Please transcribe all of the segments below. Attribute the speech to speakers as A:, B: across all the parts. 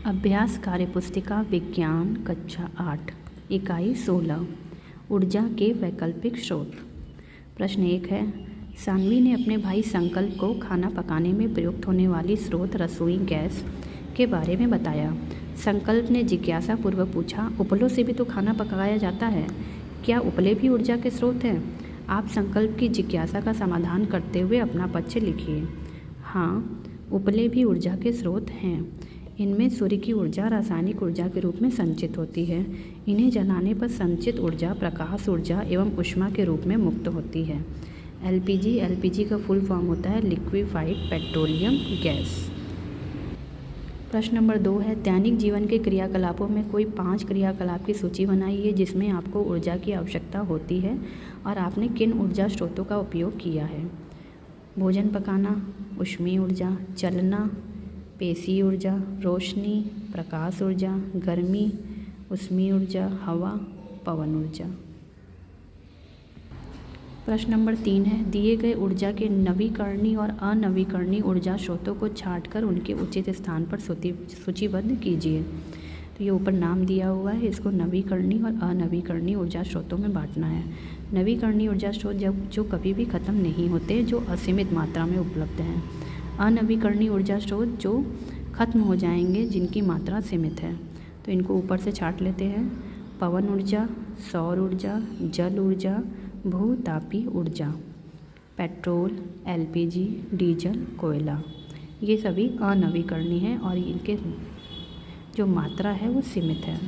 A: अभ्यास कार्यपुस्तिका विज्ञान कक्षा 8 इकाई 16 ऊर्जा के वैकल्पिक स्रोत। प्रश्न 1 है, सानवी ने अपने भाई संकल्प को खाना पकाने में प्रयुक्त होने वाली स्रोत रसोई गैस के बारे में बताया। संकल्प ने जिज्ञासा पूर्वक पूछा, उपलों से भी तो खाना पकाया जाता है, क्या उपले भी ऊर्जा के स्रोत हैं? आप संकल्प की जिज्ञासा का समाधान करते हुए अपना पक्ष लिखिए। हाँ, उपले भी ऊर्जा के स्रोत हैं। इनमें सूर्य की ऊर्जा रासायनिक ऊर्जा के रूप में संचित होती है। इन्हें जलाने पर संचित ऊर्जा प्रकाश ऊर्जा एवं ऊष्मा के रूप में मुक्त होती है। एलपीजी का फुल फॉर्म होता है लिक्विफाइड पेट्रोलियम गैस। प्रश्न नंबर 2 है, दैनिक जीवन के क्रियाकलापों में कोई 5 क्रियाकलाप की सूची बनाइए जिसमें आपको ऊर्जा की आवश्यकता होती है और आपने किन ऊर्जा स्रोतों का उपयोग किया है। भोजन पकाना, ऊष्मीय ऊर्जा, चलना, पेशीय ऊर्जा, रोशनी, प्रकाश ऊर्जा, गर्मी, ऊष्मीय ऊर्जा, हवा, पवन ऊर्जा। प्रश्न नंबर 3 है, दिए गए ऊर्जा के नवीकरणीय और अनवीकरणीय ऊर्जा स्रोतों को छांटकर उनके उचित स्थान पर सूचीबद्ध कीजिए। तो ये ऊपर नाम दिया हुआ है, इसको नवीकरणीय और अनवीकरणीय ऊर्जा स्रोतों में बांटना है। नवीकरणीय ऊर्जा स्रोत जो कभी भी ख़त्म नहीं होते, जो असीमित मात्रा में उपलब्ध हैं। अनवीकरणीय ऊर्जा स्रोत जो खत्म हो जाएंगे, जिनकी मात्रा सीमित है। तो इनको ऊपर से छांट लेते हैं। पवन ऊर्जा, सौर ऊर्जा, जल ऊर्जा, भूतापीय ऊर्जा, पेट्रोल, एलपीजी, डीजल, कोयला, ये सभी अनवीकरणीय हैं और इनके जो मात्रा है वो सीमित है।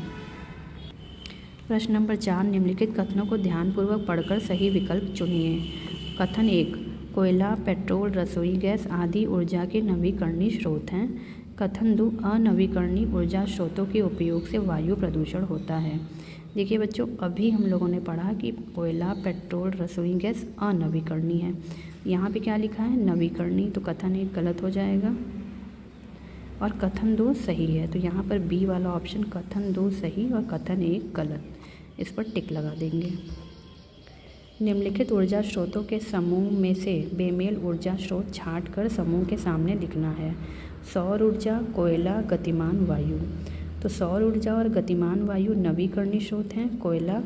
A: प्रश्न नंबर 4, निम्नलिखित कथनों को ध्यानपूर्वक पढ़कर सही विकल्प चुनिए। कथन 1, कोयला, पेट्रोल, रसोई गैस आदि ऊर्जा के नवीकरणीय स्रोत हैं। कथन 2, अनवीकरणीय ऊर्जा स्रोतों के उपयोग से वायु प्रदूषण होता है। देखिए बच्चों, अभी हम लोगों ने पढ़ा कि कोयला, पेट्रोल, रसोई गैस अनवीकरणीय है। यहाँ पे क्या लिखा है? नवीकरणीय। तो कथन 1 गलत हो जाएगा और कथन 2 सही है। तो यहाँ पर बी वाला ऑप्शन कथन 2 सही और कथन 1 गलत, इस पर टिक लगा देंगे। निम्नलिखित ऊर्जा स्रोतों के समूह में से बेमेल ऊर्जा स्रोत छांट कर समूह के सामने लिखना है। सौर ऊर्जा, कोयला, गतिमान वायु। तो सौर ऊर्जा और गतिमान वायु नवीकरणीय स्रोत हैं, कोयला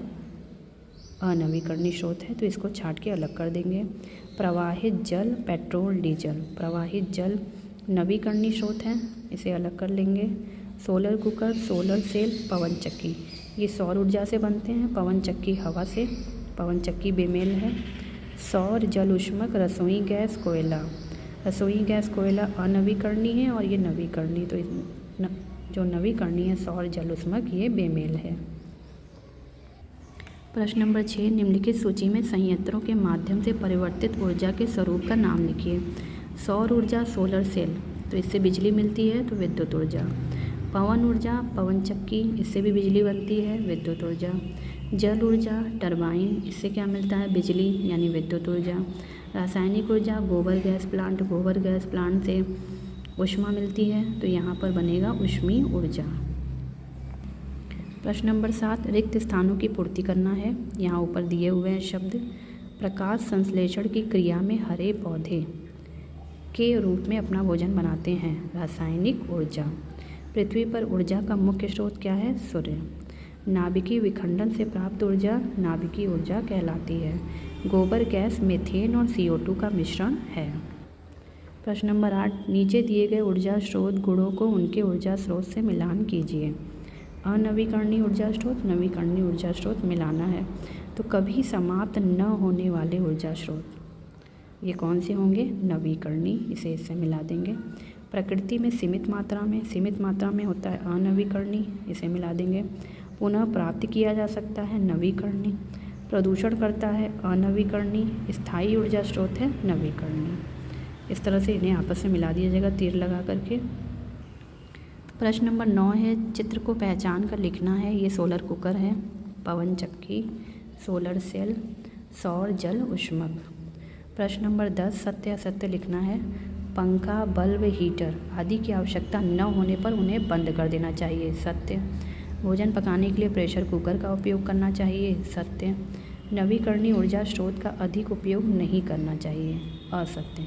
A: अनवीकरणीय स्रोत है, तो इसको छांट के अलग कर देंगे। प्रवाहित जल, पेट्रोल, डीजल। प्रवाहित जल नवीकरणीय स्रोत हैं, इसे अलग कर लेंगे। सोलर कुकर, सोलर सेल, पवन चक्की, ये सौर ऊर्जा से बनते हैं, पवन चक्की हवा से, पवन चक्की बेमेल है। सौर जल ऊष्मक, रसोई गैस, कोयला। रसोई गैस कोयला अनवीकरणीय है और ये नवीकरणीय, तो जो नवीकरणीय है सौर जल ऊष्मक, ये बेमेल है। प्रश्न नंबर 6, निम्नलिखित सूची में संयंत्रों के माध्यम से परिवर्तित ऊर्जा के स्वरूप का नाम लिखिए। सौर ऊर्जा, सोलर सेल, तो इससे बिजली मिलती है, तो विद्युत ऊर्जा। पवन ऊर्जा, पवन चक्की, इससे भी बिजली बनती है, विद्युत ऊर्जा। जल ऊर्जा, टरबाइन, इससे क्या मिलता है? बिजली, यानी विद्युत ऊर्जा। रासायनिक ऊर्जा, गोबर गैस प्लांट, गोबर गैस प्लांट से ऊष्मा मिलती है, तो यहाँ पर बनेगा ऊष्मीय ऊर्जा। प्रश्न नंबर 7, रिक्त स्थानों की पूर्ति करना है। यहाँ ऊपर दिए हुए हैं शब्द। प्रकाश संश्लेषण की क्रिया में हरे पौधे के रूप में अपना भोजन बनाते हैं। रासायनिक ऊर्जा। पृथ्वी पर ऊर्जा का मुख्य स्रोत क्या है? सूर्य। नाभिकीय विखंडन से प्राप्त ऊर्जा नाभिकीय ऊर्जा कहलाती है। गोबर गैस मीथेन और CO2 का मिश्रण है। प्रश्न नंबर 8, नीचे दिए गए ऊर्जा स्रोत गुणों को उनके ऊर्जा स्रोत से मिलान कीजिए। अनवीकरणीय ऊर्जा स्रोत, नवीकरणीय ऊर्जा स्रोत मिलाना है, तो कभी समाप्त न होने वाले ऊर्जा स्रोत ये कौन से होंगे? नवीकरणीय, इसे इससे मिला देंगे। प्रकृति में सीमित मात्रा में होता है अनवीकरणीय, इसे मिला देंगे। पुनः प्राप्त किया जा सकता है, नवीकरणीय। प्रदूषण करता है, अनवीकरणीय। स्थायी ऊर्जा स्रोत है, नवीकरणीय। इस तरह से इन्हें आपस में मिला दिया जाएगा तीर लगा करके। प्रश्न नंबर 9 है, चित्र को पहचान कर लिखना है। ये सोलर कुकर है, पवन चक्की, सोलर सेल, सौर जल ऊष्मक। प्रश्न नंबर 10, सत्य असत्य लिखना है। पंखा, बल्ब, हीटर आदि की आवश्यकता न होने पर उन्हें बंद कर देना चाहिए। सत्य। भोजन पकाने के लिए प्रेशर कुकर का उपयोग करना चाहिए। सत्य। नवीकरणीय ऊर्जा स्रोत का अधिक उपयोग नहीं करना चाहिए। असत्य।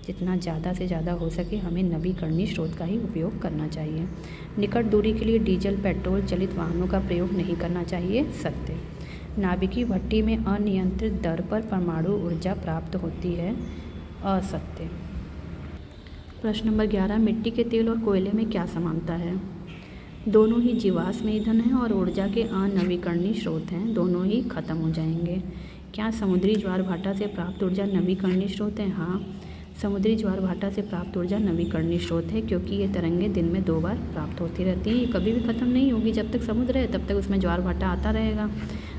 A: जितना ज़्यादा से ज़्यादा हो सके हमें नवीकरणीय स्रोत का ही उपयोग करना चाहिए। निकट दूरी के लिए डीजल पेट्रोल चलित वाहनों का प्रयोग नहीं करना चाहिए। सत्य। नाभिकीय भट्ठी में अनियंत्रित दर पर परमाणु ऊर्जा प्राप्त होती है। असत्य। प्रश्न नंबर 11, मिट्टी के तेल और कोयले में क्या समानता है? दोनों ही जीवाश्म ईंधन हैं और ऊर्जा के अनवीकरणीय स्रोत हैं। दोनों ही खत्म हो जाएंगे। क्या समुद्री ज्वार भाटा से प्राप्त ऊर्जा नवीकरणीय स्रोत है? हाँ, समुद्री ज्वार भाटा से प्राप्त ऊर्जा नवीकरणीय स्रोत है, क्योंकि ये तरंगें दिन में 2 बार प्राप्त होती रहती हैं। ये कभी भी ख़त्म नहीं होगी। जब तक समुद्र है तब तक उसमें ज्वार भाटा आता रहेगा।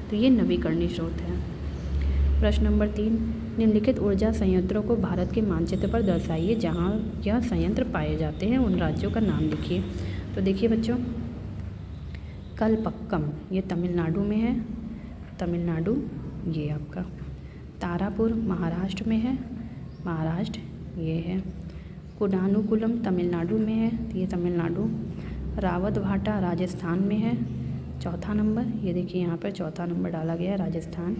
A: तो ये नवीकरणीय स्रोत है। प्रश्न नंबर 3, निम्नलिखित ऊर्जा संयंत्रों को भारत के मानचित्र पर दर्शाइए जहाँ यह संयंत्र पाए जाते हैं। उन राज्यों का नाम लिखिए। तो देखिए बच्चों, कलपक्कम ये तमिलनाडु में है। तमिलनाडु ये आपका। तारापुर महाराष्ट्र में है। महाराष्ट्र ये है। कुडानुकुलम तमिलनाडु में है। ये तमिलनाडु। रावत भाटा राजस्थान में है। चौथा नंबर, ये देखिए यहाँ पर चौथा नंबर डाला गया राजस्थान।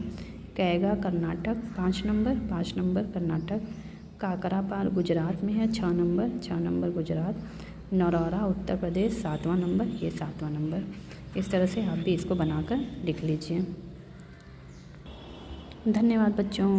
A: कैगा कर्नाटक 5 नंबर कर्नाटक। काकरापार गुजरात में है 6 नंबर गुजरात। नरौरा उत्तर प्रदेश 7वां नंबर, ये 7वां नंबर। इस तरह से आप भी इसको बनाकर लिख लीजिए। धन्यवाद बच्चों।